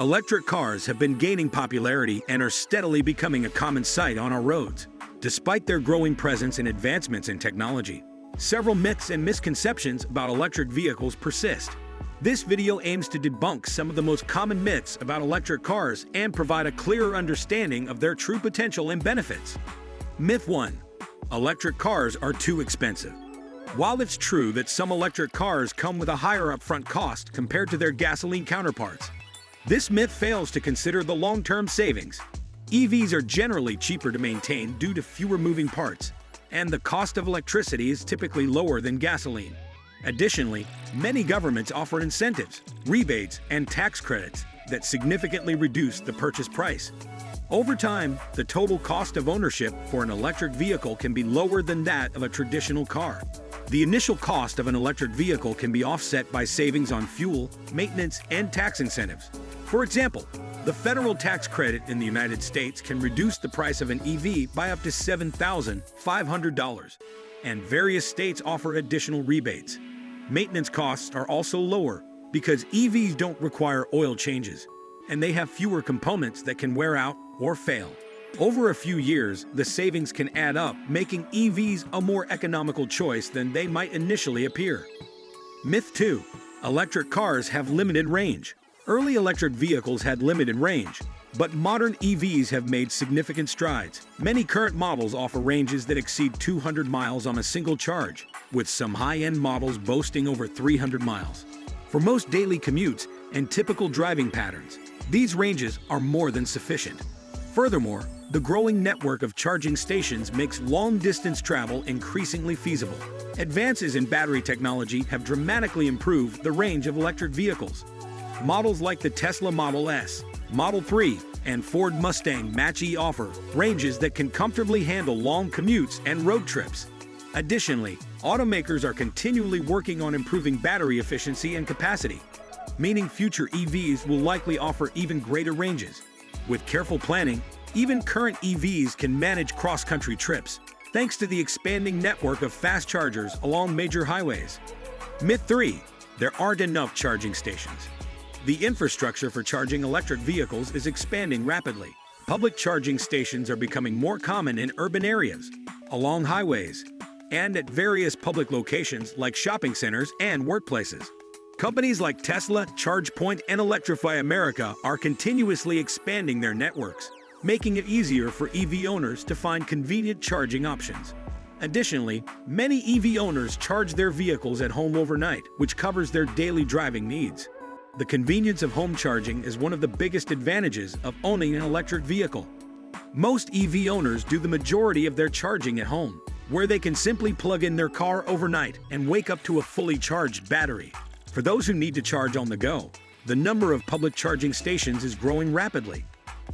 Electric cars have been gaining popularity and are steadily becoming a common sight on our roads. Despite their growing presence and advancements in technology, several myths and misconceptions about electric vehicles persist. This video aims to debunk some of the most common myths about electric cars and provide a clearer understanding of their true potential and benefits. Myth 1. Electric cars are too expensive. While it's true that some electric cars come with a higher upfront cost compared to their gasoline counterparts, this myth fails to consider the long-term savings. EVs are generally cheaper to maintain due to fewer moving parts, and the cost of electricity is typically lower than gasoline. Additionally, many governments offer incentives, rebates, and tax credits that significantly reduce the purchase price. Over time, the total cost of ownership for an electric vehicle can be lower than that of a traditional car. The initial cost of an electric vehicle can be offset by savings on fuel, maintenance, and tax incentives. For example, the federal tax credit in the United States can reduce the price of an EV by up to $7,500, and various states offer additional rebates. Maintenance costs are also lower because EVs don't require oil changes, and they have fewer components that can wear out or fail. Over a few years, the savings can add up, making EVs a more economical choice than they might initially appear. Myth 2. Electric cars have limited range. Early electric vehicles had limited range, but modern EVs have made significant strides. Many current models offer ranges that exceed 200 miles on a single charge, with some high-end models boasting over 300 miles. For most daily commutes and typical driving patterns, these ranges are more than sufficient. Furthermore, the growing network of charging stations makes long-distance travel increasingly feasible. Advances in battery technology have dramatically improved the range of electric vehicles. Models like the Tesla Model S, Model 3, and Ford Mustang Mach-E offer ranges that can comfortably handle long commutes and road trips. Additionally, automakers are continually working on improving battery efficiency and capacity, meaning future EVs will likely offer even greater ranges. With careful planning, even current EVs can manage cross-country trips, thanks to the expanding network of fast chargers along major highways. Myth 3. There aren't enough charging stations. The infrastructure for charging electric vehicles is expanding rapidly. Public charging stations are becoming more common in urban areas, along highways, and at various public locations like shopping centers and workplaces. Companies like Tesla, ChargePoint, and Electrify America are continuously expanding their networks, making it easier for EV owners to find convenient charging options. Additionally, many EV owners charge their vehicles at home overnight, which covers their daily driving needs. The convenience of home charging is one of the biggest advantages of owning an electric vehicle. Most EV owners do the majority of their charging at home, where they can simply plug in their car overnight and wake up to a fully charged battery. For those who need to charge on the go, the number of public charging stations is growing rapidly.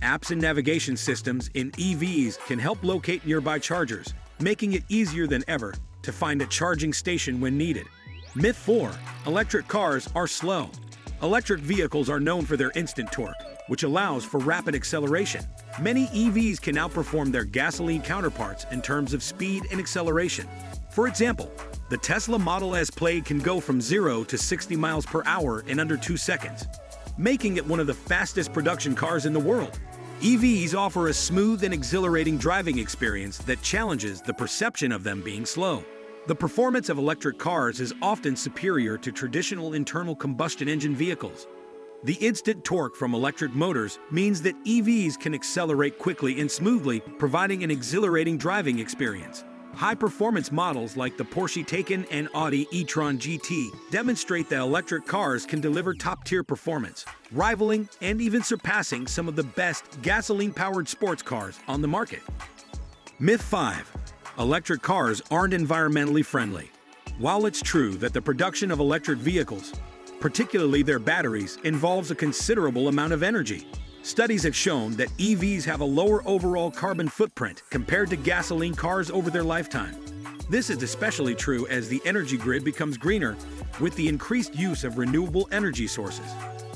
Apps and navigation systems in EVs can help locate nearby chargers, making it easier than ever to find a charging station when needed. Myth 4. Electric cars are slow. Electric vehicles are known for their instant torque, which allows for rapid acceleration. Many EVs can outperform their gasoline counterparts in terms of speed and acceleration. For example, the Tesla Model S Plaid can go from 0 to 60 miles per hour in under 2 seconds, making it one of the fastest production cars in the world. EVs offer a smooth and exhilarating driving experience that challenges the perception of them being slow. The performance of electric cars is often superior to traditional internal combustion engine vehicles. The instant torque from electric motors means that EVs can accelerate quickly and smoothly, providing an exhilarating driving experience. High-performance models like the Porsche Taycan and Audi e-tron GT demonstrate that electric cars can deliver top-tier performance, rivaling and even surpassing some of the best gasoline-powered sports cars on the market. Myth 5. Electric cars aren't environmentally friendly. While it's true that the production of electric vehicles, particularly their batteries, involves a considerable amount of energy, studies have shown that EVs have a lower overall carbon footprint compared to gasoline cars over their lifetime. This is especially true as the energy grid becomes greener with the increased use of renewable energy sources.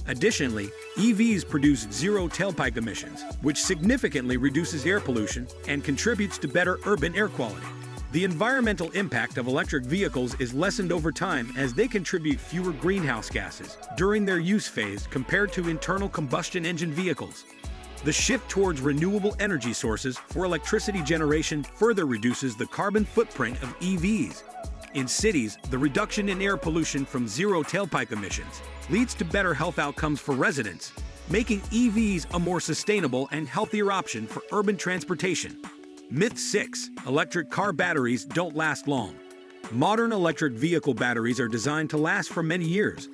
Additionally, EVs produce zero tailpipe emissions, which significantly reduces air pollution and contributes to better urban air quality. The environmental impact of electric vehicles is lessened over time as they contribute fewer greenhouse gases during their use phase compared to internal combustion engine vehicles. The shift towards renewable energy sources for electricity generation further reduces the carbon footprint of EVs. In cities, the reduction in air pollution from zero tailpipe emissions leads to better health outcomes for residents, making EVs a more sustainable and healthier option for urban transportation. Myth 6. Electric car batteries don't last long. Modern electric vehicle batteries are designed to last for many years.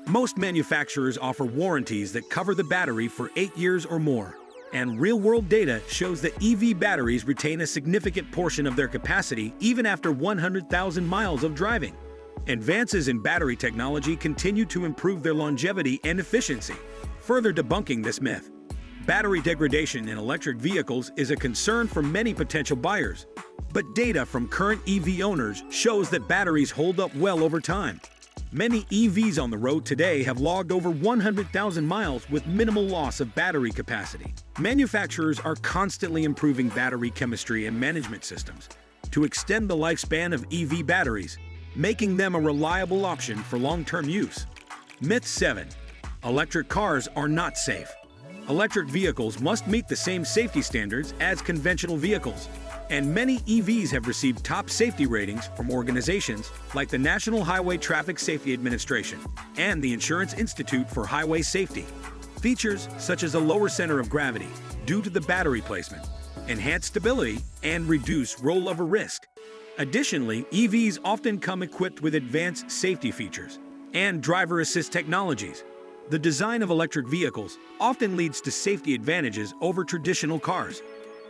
Most manufacturers offer warranties that cover the battery for 8 years or more, and real-world data shows that EV batteries retain a significant portion of their capacity even after 100,000 miles of driving. Advances in battery technology continue to improve their longevity and efficiency, further debunking this myth. Battery degradation in electric vehicles is a concern for many potential buyers, but data from current EV owners shows that batteries hold up well over time. Many EVs on the road today have logged over 100,000 miles with minimal loss of battery capacity. Manufacturers are constantly improving battery chemistry and management systems to extend the lifespan of EV batteries, making them a reliable option for long-term use. Myth 7. Electric cars are not safe. Electric vehicles must meet the same safety standards as conventional vehicles, and many EVs have received top safety ratings from organizations like the National Highway Traffic Safety Administration and the Insurance Institute for Highway Safety. Features such as a lower center of gravity due to the battery placement, enhanced stability, and reduce rollover risk. Additionally, EVs often come equipped with advanced safety features and driver assist technologies. The design of electric vehicles often leads to safety advantages over traditional cars.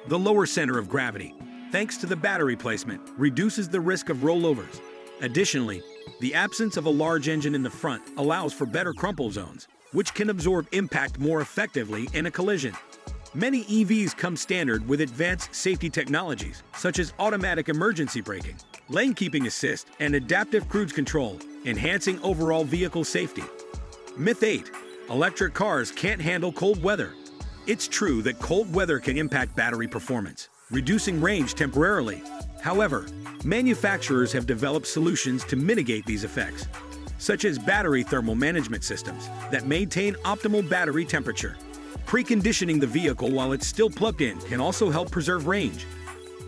The lower center of gravity, thanks to the battery placement, reduces the risk of rollovers. Additionally, the absence of a large engine in the front allows for better crumple zones, which can absorb impact more effectively in a collision. Many EVs come standard with advanced safety technologies, such as automatic emergency braking, lane keeping assist, and adaptive cruise control, enhancing overall vehicle safety. Myth 8. Electric cars can't handle cold weather. It's true that cold weather can impact battery performance, reducing range temporarily. However, manufacturers have developed solutions to mitigate these effects, such as battery thermal management systems that maintain optimal battery temperature. Preconditioning the vehicle while it's still plugged in can also help preserve range.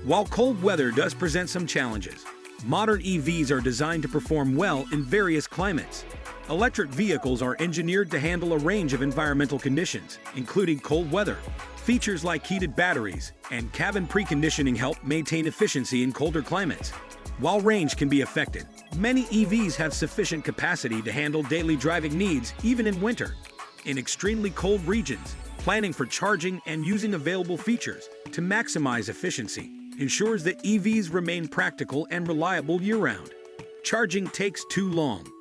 While cold weather does present some challenges, modern EVs are designed to perform well in various climates. Electric vehicles are engineered to handle a range of environmental conditions, including cold weather. Features like heated batteries and cabin preconditioning help maintain efficiency in colder climates. While range can be affected, many EVs have sufficient capacity to handle daily driving needs even in winter. In extremely cold regions, planning for charging and using available features to maximize efficiency ensures that EVs remain practical and reliable year-round. Charging takes too long.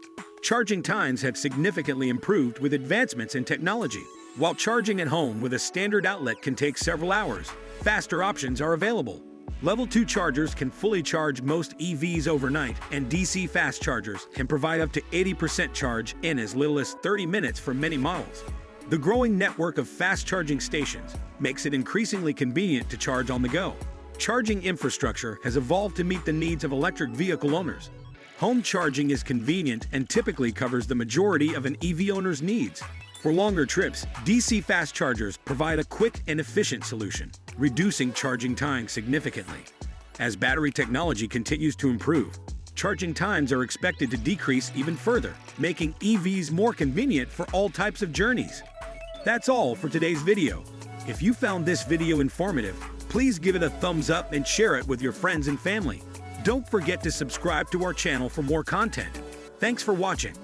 Charging times have significantly improved with advancements in technology. While charging at home with a standard outlet can take several hours, faster options are available. Level 2 chargers can fully charge most EVs overnight, and DC fast chargers can provide up to 80% charge in as little as 30 minutes for many models. The growing network of fast charging stations makes it increasingly convenient to charge on the go. Charging infrastructure has evolved to meet the needs of electric vehicle owners. Home charging is convenient and typically covers the majority of an EV owner's needs. For longer trips, DC fast chargers provide a quick and efficient solution, reducing charging time significantly. As battery technology continues to improve, charging times are expected to decrease even further, making EVs more convenient for all types of journeys. That's all for today's video. If you found this video informative, please give it a thumbs up and share it with your friends and family. Don't forget to subscribe to our channel for more content. Thanks for watching.